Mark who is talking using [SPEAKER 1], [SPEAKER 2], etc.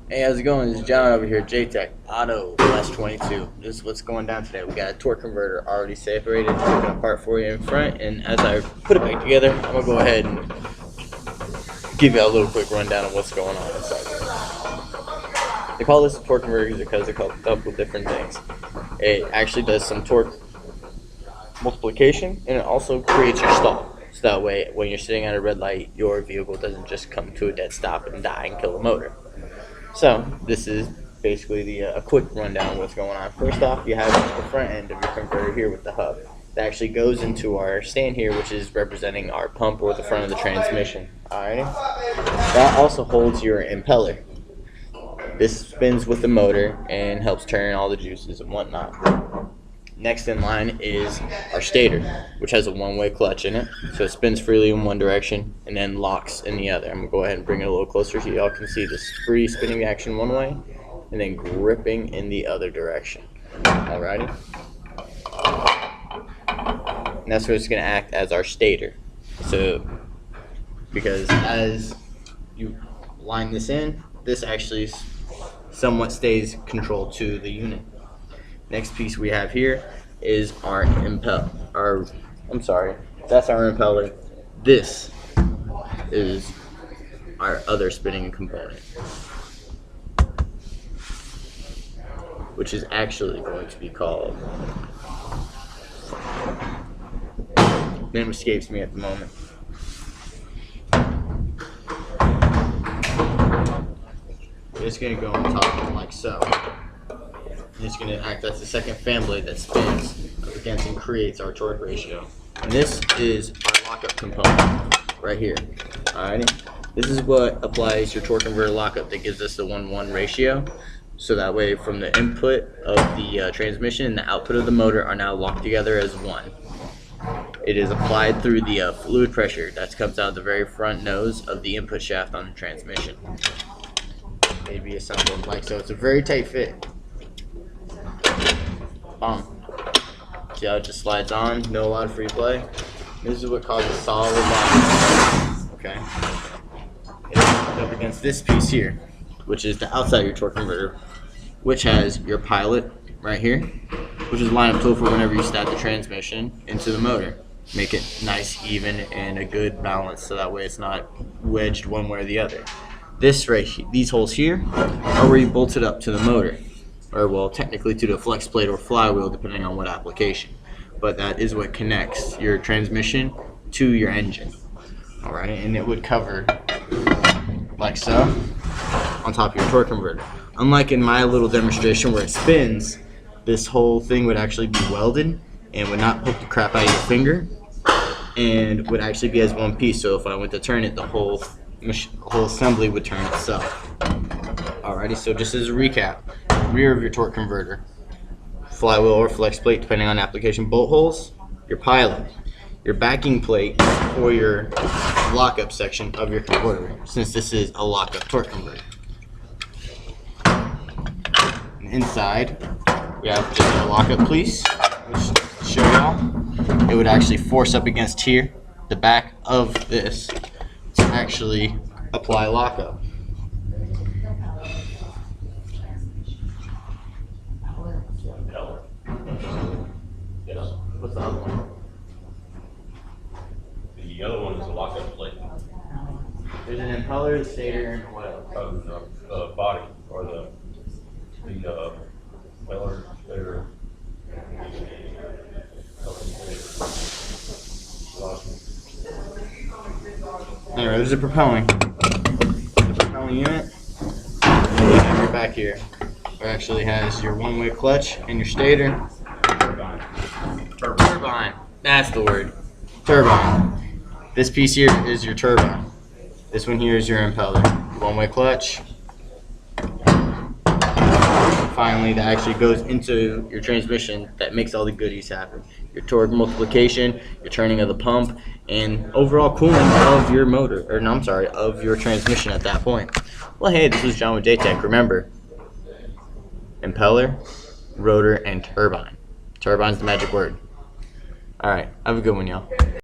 [SPEAKER 1] Hey, how's it going? This is John over here at JTech Auto S22. This is what's going down today. We got a torque converter already separated, took it apart for you in front, and as I put it back together, I'm gonna go ahead and give you a little quick rundown of what's going on inside. They call this a torque converter because it calls a couple different things. It actually does some torque multiplication, and it also creates your stall. So that way, when you're sitting at a red light, your vehicle doesn't just come to a dead stop and die and kill the motor. So this is basically a quick rundown of what's going on. First off, you have the front end of your converter here with the hub. That actually goes into our stand here, which is representing our pump or the front of the transmission. Alrighty. That also holds your impeller. This spins with the motor and helps turn all the juices and whatnot. Next in line is our stator, which has a one-way clutch in it, so it spins freely in one direction and then locks in the other. I'm going to go ahead and bring it a little closer so y'all can see this free spinning action one way and then gripping in the other direction. Alrighty? And that's what's going to act as our stator. So, because as you line this in, this actually somewhat stays controlled to the unit. Next piece we have here is our impeller. That's our impeller. This is our other spinning component, which is actually going to be called, name escapes me at the moment. It's going to go on top of it like so. And it's going to act as the second fan blade that spins up against and creates our torque ratio. And this is our lockup component right here. Alrighty. This is what applies your torque converter lockup that gives us the 1:1 ratio. So that way, from the input of the transmission and the output of the motor are now locked together as one. It is applied through the fluid pressure that comes out of the very front nose of the input shaft on the transmission. Maybe assembled like so. It's a very tight fit. See how it just slides on, no a lot of free play. This is what causes solid line. Okay. It's up against this piece here, which is the outside of your torque converter, which has your pilot right here, which is line up tool for whenever you stab the transmission into the motor. Make it nice, even, and a good balance, so that way it's not wedged one way or the other. This right here, these holes here are where you bolt it up to the motor. Or well, technically to the flex plate or flywheel, depending on what application. But that is what connects your transmission to your engine. Alright, and it would cover like so on top of your torque converter. Unlike in my little demonstration where it spins, this whole thing would actually be welded and would not poke the crap out of your finger and would actually be as one piece. So if I went to turn it, the whole assembly would turn itself. Alrighty, so just as a recap, rear of your torque converter, flywheel or flex plate depending on application, bolt holes, your pilot, your backing plate or your lockup section of your converter, since this is a lockup torque converter. And inside we have just a lockup piece, which to show y'all, it would actually force up against here, the back of this, to actually apply lockup. What's the other one?
[SPEAKER 2] The other one is a lockup plate.
[SPEAKER 1] There's an impeller, the stator, and what else?
[SPEAKER 2] The body, or the impeller, stator.
[SPEAKER 1] Alright, there's a propelling. The propelling unit. And you have your back here, where it actually has your one-way clutch and your stator. Turbine. That's the word. Turbine. This piece here is your turbine. This one here is your impeller. One-way clutch. Finally, that actually goes into your transmission that makes all the goodies happen. Your torque multiplication, your turning of the pump, and overall cooling of your motor, or no, I'm sorry, of your transmission at that point. Well, hey, this was John with JTech. Remember, impeller, rotor, and turbine. Turbine's the magic word. Alright, have a good one, y'all.